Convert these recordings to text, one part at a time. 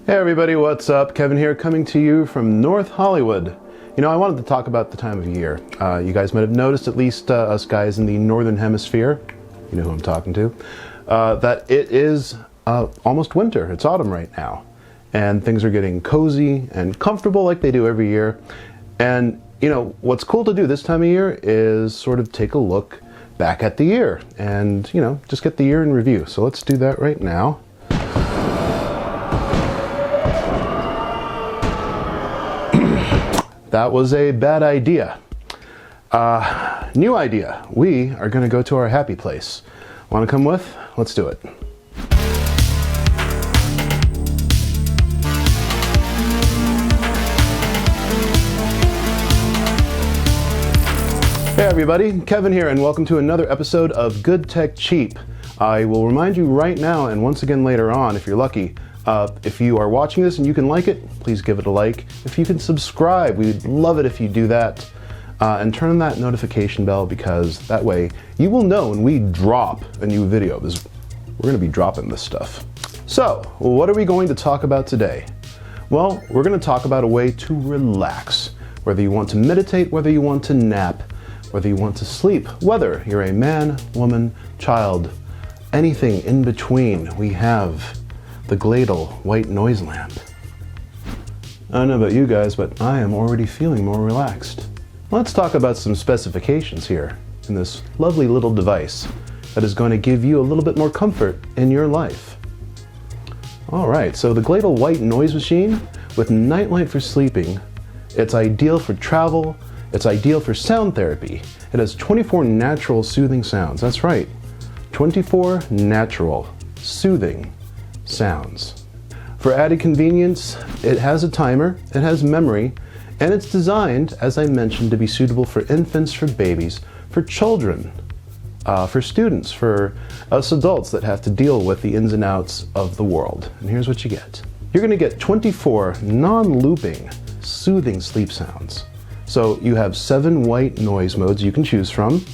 Hey everybody, what's up? Kevin here, coming to you from North Hollywood. You know, I wanted to talk about the time of year. You guys might have noticed, at least us guys in the Northern Hemisphere, you know who I'm talking to, that it is almost winter. It's autumn right now. And things are getting cozy and comfortable like they do every year. And, you know, what's cool to do this time of year is sort of take a look back at the year and, you know, just get the year in review. So let's do that right now. That was a bad idea. New idea. We are going to go to our happy place. Want to come with? Let's do it. Hey everybody, Kevin here, and welcome to another episode of Good Tech Cheap. I will remind you right now, and once again later on, if you're lucky, if you are watching this and you can like it, please give it a like. If you can subscribe, we'd love it if you do that. And turn on that notification bell, because that way you will know when we drop a new video. We're going to be dropping this stuff. So, what are we going to talk about today? Well, we're going to talk about a way to relax. Whether you want to meditate, whether you want to nap, whether you want to sleep, whether you're a man, woman, child, anything in between, we have the Gladle white noise lamp. I don't know about you guys, but I am already feeling more relaxed. Let's talk about some specifications here in this lovely little device that is going to give you a little bit more comfort in your life. Alright, so the Gladle white noise machine with nightlight for sleeping. It's ideal for travel, it's ideal for sound therapy. It has 24 natural soothing sounds. That's right, 24 natural soothing sounds. For added convenience, it has a timer, it has memory, and it's designed, as I mentioned, to be suitable for infants, for babies, for children, for students, for us adults that have to deal with the ins and outs of the world. And here's what you get. You're going to get 24 non-looping, soothing sleep sounds. So you have 7 white noise modes you can choose from,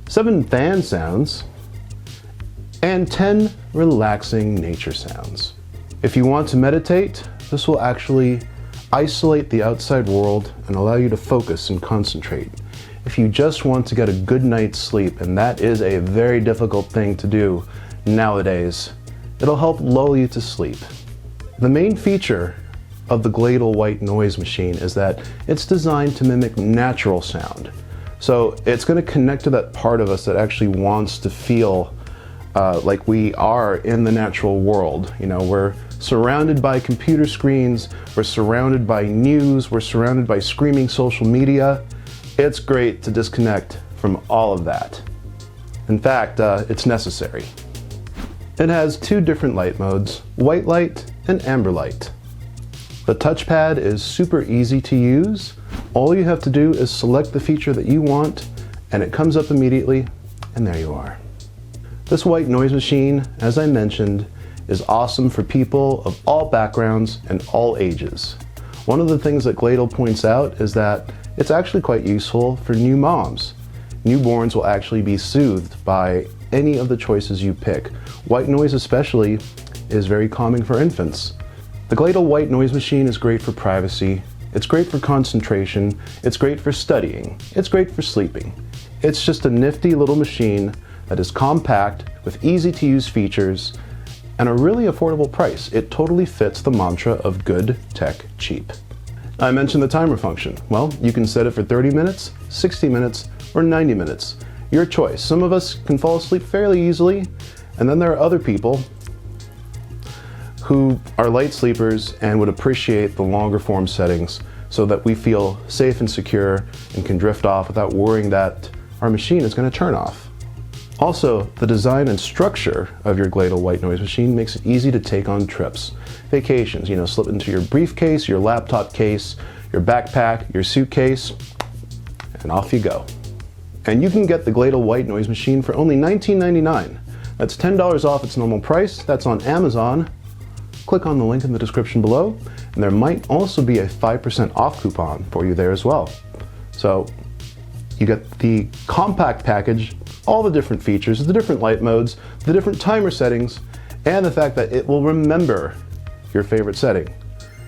7 fan sounds, and 10 relaxing nature sounds. If you want to meditate, this will actually isolate the outside world and allow you to focus and concentrate. If you just want to get a good night's sleep, and that is a very difficult thing to do nowadays, it'll help lull you to sleep. The main feature of the Gladle white noise machine is that it's designed to mimic natural sound. So it's going to connect to that part of us that actually wants to feel like we are in the natural world. You know, we're surrounded by computer screens, we're surrounded by news, we're surrounded by screaming social media. It's great to disconnect from all of that. In fact, it's necessary. It has 2 different light modes, white light and amber light. The touchpad is super easy to use. All you have to do is select the feature that you want, and it comes up immediately, and there you are. This white noise machine, as I mentioned, is awesome for people of all backgrounds and all ages. One of the things that Gladle points out is that it's actually quite useful for new moms. Newborns will actually be soothed by any of the choices you pick. White noise especially is very calming for infants. The Gladle white noise machine is great for privacy, it's great for concentration, it's great for studying, it's great for sleeping. It's just a nifty little machine that is compact with easy to use features and a really affordable price. It totally fits the mantra of good tech cheap. I mentioned the timer function. Well, you can set it for 30 minutes, 60 minutes, or 90 minutes. Your choice. Some of us can fall asleep fairly easily, and then there are other people who are light sleepers and would appreciate the longer form settings so that we feel safe and secure and can drift off without worrying that our machine is going to turn off. Also, the design and structure of your Gladle white noise machine makes it easy to take on trips. Vacations, you know, slip into your briefcase, your laptop case, your backpack, your suitcase, and off you go. And you can get the Gladle white noise machine for only $19.99. That's $10 off its normal price. That's on Amazon. Click on the link in the description below, and there might also be a 5% off coupon for you there as well. So you get the compact package, all the different features, the different light modes, the different timer settings, and the fact that it will remember your favorite setting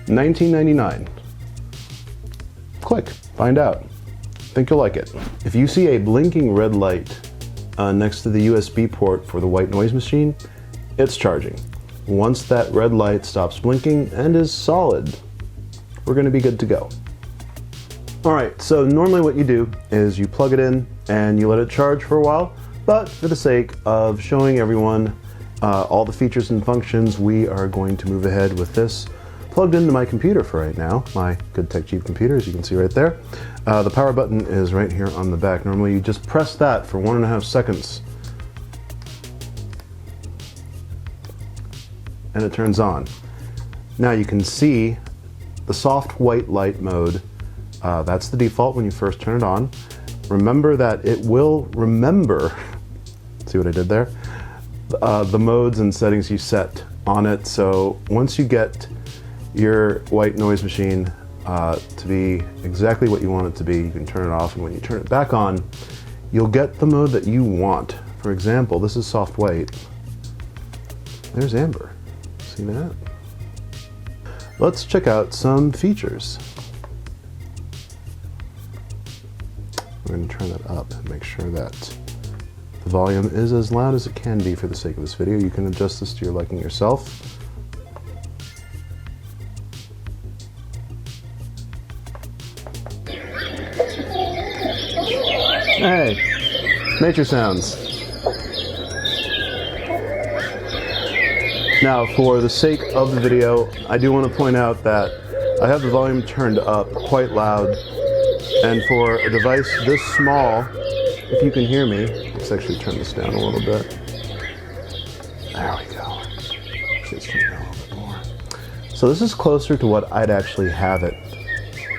$19.99. Click, find out. Think you'll like it. If you see a blinking red light next to the USB port for the white noise machine, it's charging. Once that red light stops blinking and is solid, we're going to be good to go. Alright, so normally what you do is you plug it in and you let it charge for a while, but for the sake of showing everyone all the features and functions, we are going to move ahead with this plugged into my computer for right now, my Good Tech Cheap computer, as you can see right there. The power button is right here on the back. Normally you just press that for 1.5 seconds and it turns on. Now you can see the soft white light mode. That's the default when you first turn it on. Remember that it will remember, see what I did there? The modes and settings you set on it. So once you get your white noise machine to be exactly what you want it to be, you can turn it off, and when you turn it back on, you'll get the mode that you want. For example, this is soft white. There's amber. See that? Let's check out some features. We're going to turn that up and make sure that the volume is as loud as it can be for the sake of this video. You can adjust this to your liking yourself. Hey, nature sounds. Now, for the sake of the video, I do want to point out that I have the volume turned up quite loud, and for a device this small, if you can hear me, let's actually turn this down a little bit. There we go. Actually, let's turn it down a little bit more. So this is closer to what I'd actually have it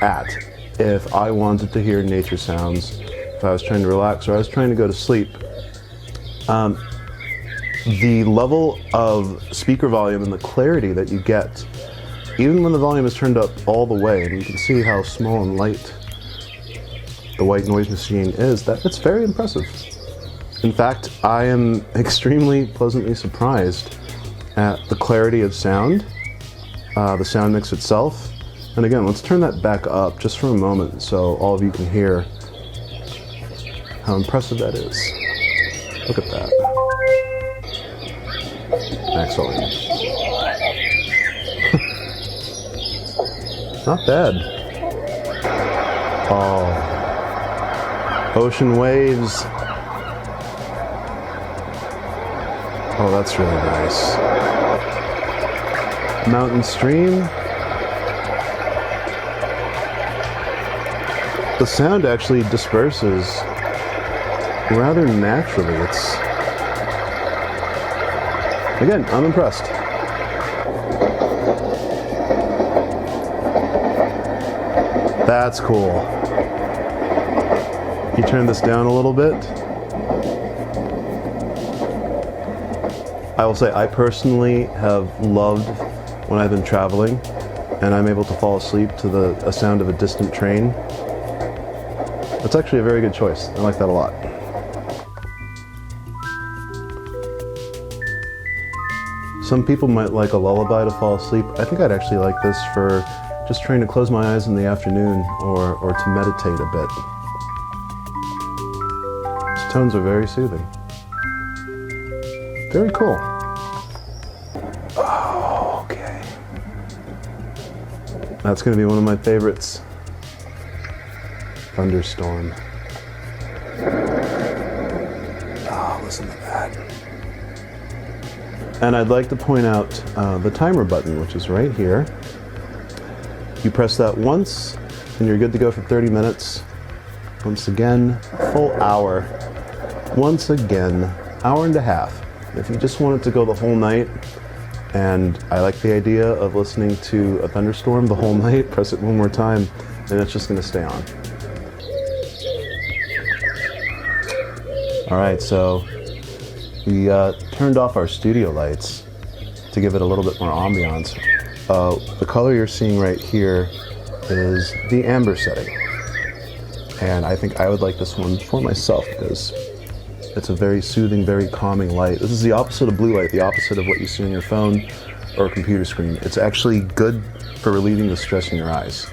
at if I wanted to hear nature sounds, if I was trying to relax or I was trying to go to sleep. The level of speaker volume and the clarity that you get, even when the volume is turned up all the way, and you can see how small and light the white noise machine is, that it's very impressive. In fact, I am extremely pleasantly surprised at the clarity of sound, the sound mix itself. And again, let's turn that back up just for a moment so all of you can hear how impressive that is. Look at that. Excellent. Not bad. Oh. Ocean waves. Oh, that's really nice. Mountain stream. The sound actually disperses rather naturally. It's, again, I'm impressed. That's cool. You turn this down a little bit. I will say I personally have loved when I've been traveling and I'm able to fall asleep to the sound of a distant train. That's actually a very good choice. I like that a lot. Some people might like a lullaby to fall asleep. I think I'd actually like this for just trying to close my eyes in the afternoon or to meditate a bit. These tones are very soothing. Very cool. Oh, okay. That's going to be one of my favorites. Thunderstorm. Oh, listen to that. And I'd like to point out the timer button, which is right here. You press that once, and you're good to go for 30 minutes. Once again, full hour. Once again, hour and a half. If you just want it to go the whole night, and I like the idea of listening to a thunderstorm the whole night, press it one more time, and it's just going to stay on. All right, so we turned off our studio lights to give it a little bit more ambiance. The color you're seeing right here is the amber setting. And I think I would like this one for myself because it's a very soothing, very calming light. This is the opposite of blue light, the opposite of what you see on your phone or a computer screen. It's actually good for relieving the stress in your eyes.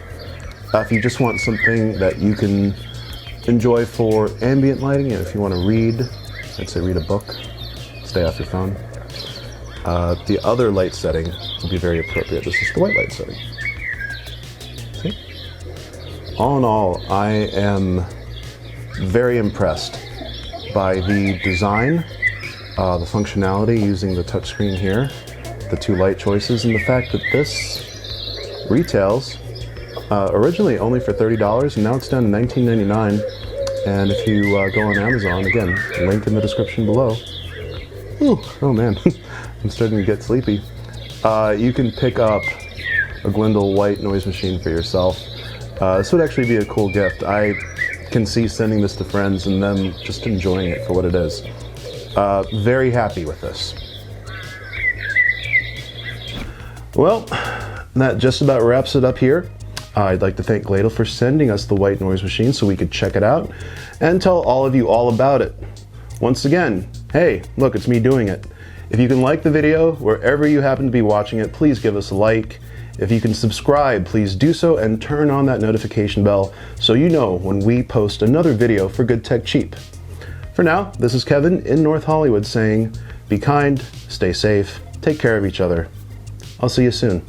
If you just want something that you can enjoy for ambient lighting, and if you want to read, I'd say read a book, stay off your phone. The other light setting will be very appropriate. This is the white light setting. See? All in all, I am very impressed by the design, the functionality using the touchscreen here, the two light choices, and the fact that this retails originally only for $30, and now it's down to $19.99. And if you go on Amazon, again, link in the description below. Ooh, oh man, I'm starting to get sleepy. You can pick up a Gladle white noise machine for yourself. This would actually be a cool gift. I can see sending this to friends and them just enjoying it for what it is. Very happy with this. Well, that just about wraps it up here. I'd like to thank Gladle for sending us the white noise machine so we could check it out and tell all of you all about it. Once again, hey, look, it's me doing it. If you can like the video, wherever you happen to be watching it, please give us a like. If you can subscribe, please do so and turn on that notification bell so you know when we post another video for Good Tech Cheap. For now, this is Kevin in North Hollywood saying, be kind, stay safe, take care of each other. I'll see you soon.